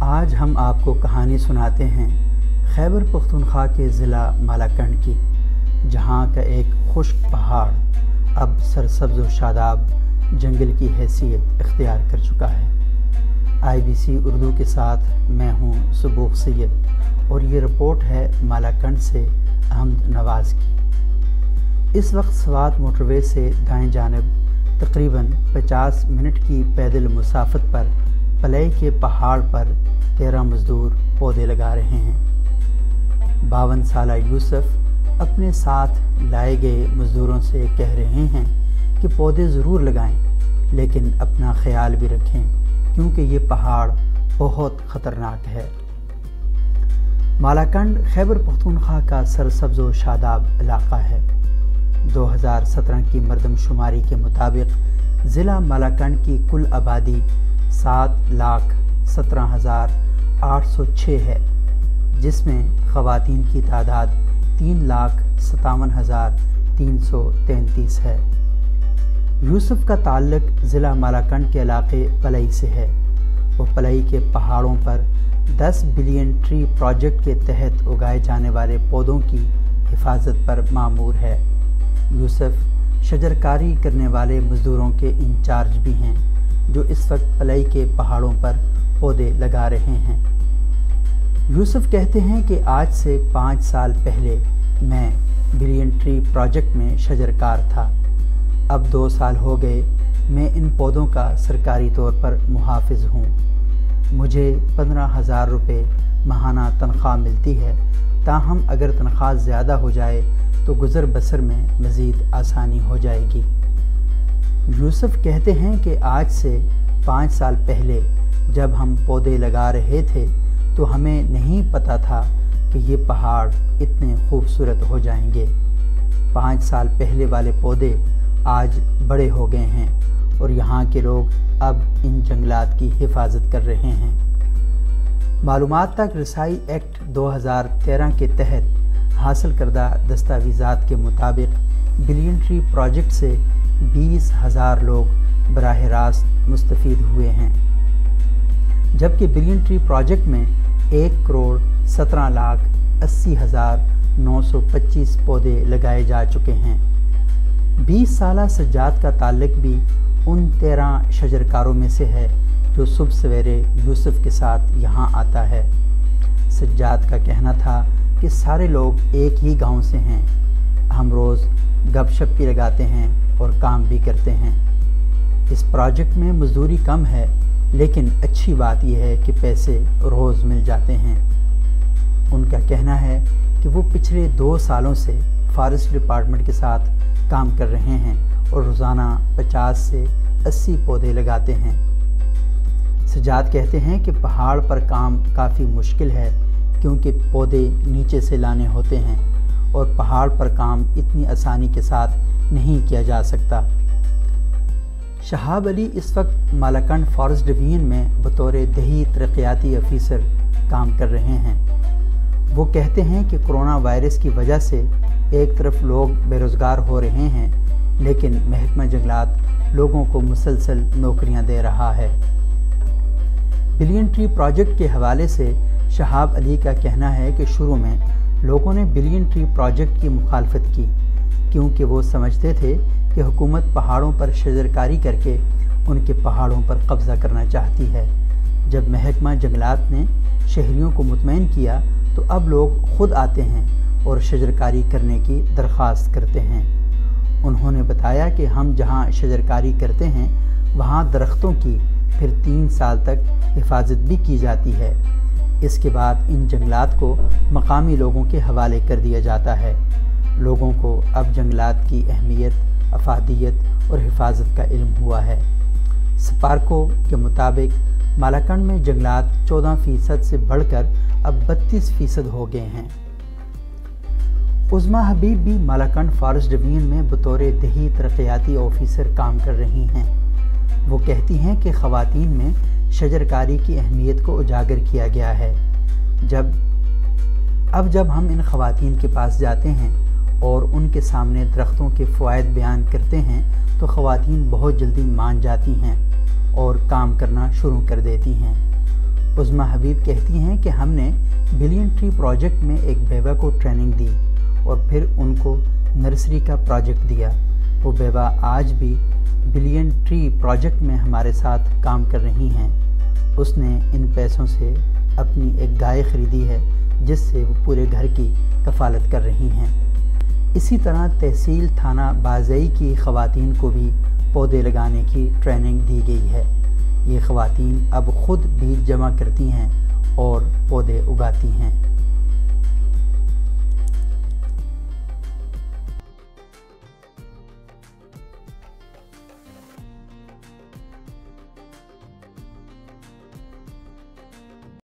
آج ہم آپ کو کہانی سناتے ہیں خیبر پختونخوا کے ضلع مالاکنڈ کی، جہاں کا ایک خشک پہاڑ اب سرسبز و شاداب جنگل کی حیثیت اختیار کر چکا ہے۔ IBC اردو کے ساتھ میں ہوں سبوق سید اور یہ رپورٹ ہے مالاکنڈ سے احمد نواز کی۔ اس وقت سوات موٹر وے سے دائیں جانب تقریباً 50 منٹ کی پیدل مسافت پر پلئی کے پہاڑ پر 13 مزدور پودے لگا رہے ہیں۔ 52 سالہ یوسف اپنے ساتھ لائے گئے مزدوروں سے کہہ رہے ہیں کہ پودے ضرور لگائیں، لیکن اپنا خیال بھی رکھیں کیونکہ یہ پہاڑ بہت خطرناک ہے۔ مالاکنڈ خیبر پختونخوا کا سرسبز و شاداب علاقہ ہے۔ 2017 کی مردم شماری کے مطابق ضلع مالاکنڈ کی کل آبادی 7,17,806 ہے، جس میں خواتین کی تعداد 3,57,333 ہے۔ یوسف کا تعلق ضلع مالاکنڈ کے علاقے پلئی سے ہے۔ وہ پلئی کے پہاڑوں پر 10 بلین ٹری پروجیکٹ کے تحت اگائے جانے والے پودوں کی حفاظت پر مامور ہے۔ یوسف شجرکاری کرنے والے مزدوروں کے انچارج بھی ہیں، جو اس وقت پلئی کے پہاڑوں پر پودے لگا رہے ہیں۔ یوسف کہتے ہیں کہ آج سے 5 سال پہلے میں بلین ٹری پروجیکٹ میں شجرکار تھا۔ اب 2 سال ہو گئے میں ان پودوں کا سرکاری طور پر محافظ ہوں۔ مجھے 15,000 روپے ماہانہ تنخواہ ملتی ہے، تاہم اگر تنخواہ زیادہ ہو جائے تو گزر بسر میں مزید آسانی ہو جائے گی۔ یوسف کہتے ہیں کہ آج سے 5 سال پہلے جب ہم پودے لگا رہے تھے تو ہمیں نہیں پتہ تھا کہ یہ پہاڑ اتنے خوبصورت ہو جائیں گے۔ 5 سال پہلے والے پودے آج بڑے ہو گئے ہیں اور یہاں کے لوگ اب ان جنگلات کی حفاظت کر رہے ہیں۔ معلومات تک رسائی ایکٹ 2013 کے تحت حاصل کردہ دستاویزات کے مطابق بلین ٹری پروجیکٹ سے 20,000 لوگ براہ راست مستفید ہوئے ہیں، جبکہ بلین ٹری پروجیکٹ میں 1,17,80,925 پودے لگائے جا چکے ہیں۔ 20 سالہ سجاد کا تعلق بھی ان 13 شجرکاروں میں سے ہے جو صبح سویرے یوسف کے ساتھ یہاں آتا ہے۔ سجاد کا کہنا تھا کہ سارے لوگ ایک ہی گاؤں سے ہیں، ہم روز گپ شپ بھی لگاتے ہیں اور کام بھی کرتے ہیں۔ اس پروجیکٹ میں مزدوری کم ہے، لیکن اچھی بات یہ ہے کہ پیسے روز مل جاتے ہیں۔ ان کا کہنا ہے کہ وہ پچھلے 2 سالوں سے فارسٹ ڈپارٹمنٹ کے ساتھ کام کر رہے ہیں اور روزانہ 50 سے 80 پودے لگاتے ہیں۔ سجاد کہتے ہیں کہ پہاڑ پر کام کافی مشکل ہے کیونکہ پودے نیچے سے لانے ہوتے ہیں اور پہاڑ پر کام اتنی آسانی کے ساتھ نہیں کیا جا سکتا۔ شہاب علی اس وقت مالاکنڈ فارسٹ ڈویژن میں بطور دیہی ترقیاتی افیسر کام کر رہے ہیں۔ وہ کہتے ہیں کہ کرونا وائرس کی وجہ سے ایک طرف لوگ بے روزگار ہو رہے ہیں، لیکن محکمہ جنگلات لوگوں کو مسلسل نوکریاں دے رہا ہے۔ بلین ٹری پروجیکٹ کے حوالے سے شہاب علی کا کہنا ہے کہ شروع میں لوگوں نے بلین ٹری پروجیکٹ کی مخالفت کی کیونکہ وہ سمجھتے تھے کہ حکومت پہاڑوں پر شجرکاری کر کے ان کے پہاڑوں پر قبضہ کرنا چاہتی ہے۔ جب محکمہ جنگلات نے شہریوں کو مطمئن کیا تو اب لوگ خود آتے ہیں اور شجرکاری کرنے کی درخواست کرتے ہیں۔ انہوں نے بتایا کہ ہم جہاں شجرکاری کرتے ہیں وہاں درختوں کی پھر 3 سال تک حفاظت بھی کی جاتی ہے۔ اس کے بعد ان جنگلات کو مقامی لوگوں کے حوالے کر دیا جاتا ہے۔ لوگوں کو اب جنگلات کی اہمیت، افادیت اور حفاظت کا علم ہوا ہے۔ سپارکو کے مطابق مالاکنڈ میں جنگلات 14% سے بڑھ کر اب 32% ہو گئے ہیں۔ عظمیٰ حبیب بھی مالاکنڈ فارسٹ ڈویژن میں بطور دیہی ترقیاتی آفیسر کام کر رہی ہیں۔ وہ کہتی ہیں کہ خواتین میں شجرکاری کی اہمیت کو اجاگر کیا گیا ہے۔ جب ہم ان خواتین کے پاس جاتے ہیں اور ان کے سامنے درختوں کے فوائد بیان کرتے ہیں تو خواتین بہت جلدی مان جاتی ہیں اور کام کرنا شروع کر دیتی ہیں۔ عظمیٰ حبیب کہتی ہیں کہ ہم نے بلین ٹری پروجیکٹ میں ایک بیوہ کو ٹریننگ دی اور پھر ان کو نرسری کا پروجیکٹ دیا۔ وہ بیوہ آج بھی بلین ٹری پروجیکٹ میں ہمارے ساتھ کام کر رہی ہیں۔ اس نے ان پیسوں سے اپنی ایک گائے خریدی ہے جس سے وہ پورے گھر کی کفالت کر رہی ہیں۔ اسی طرح تحصیل تھانہ بازئی کی خواتین کو بھی پودے لگانے کی ٹریننگ دی گئی ہے۔ یہ خواتین اب خود بیج جمع کرتی ہیں اور پودے اگاتی ہیں۔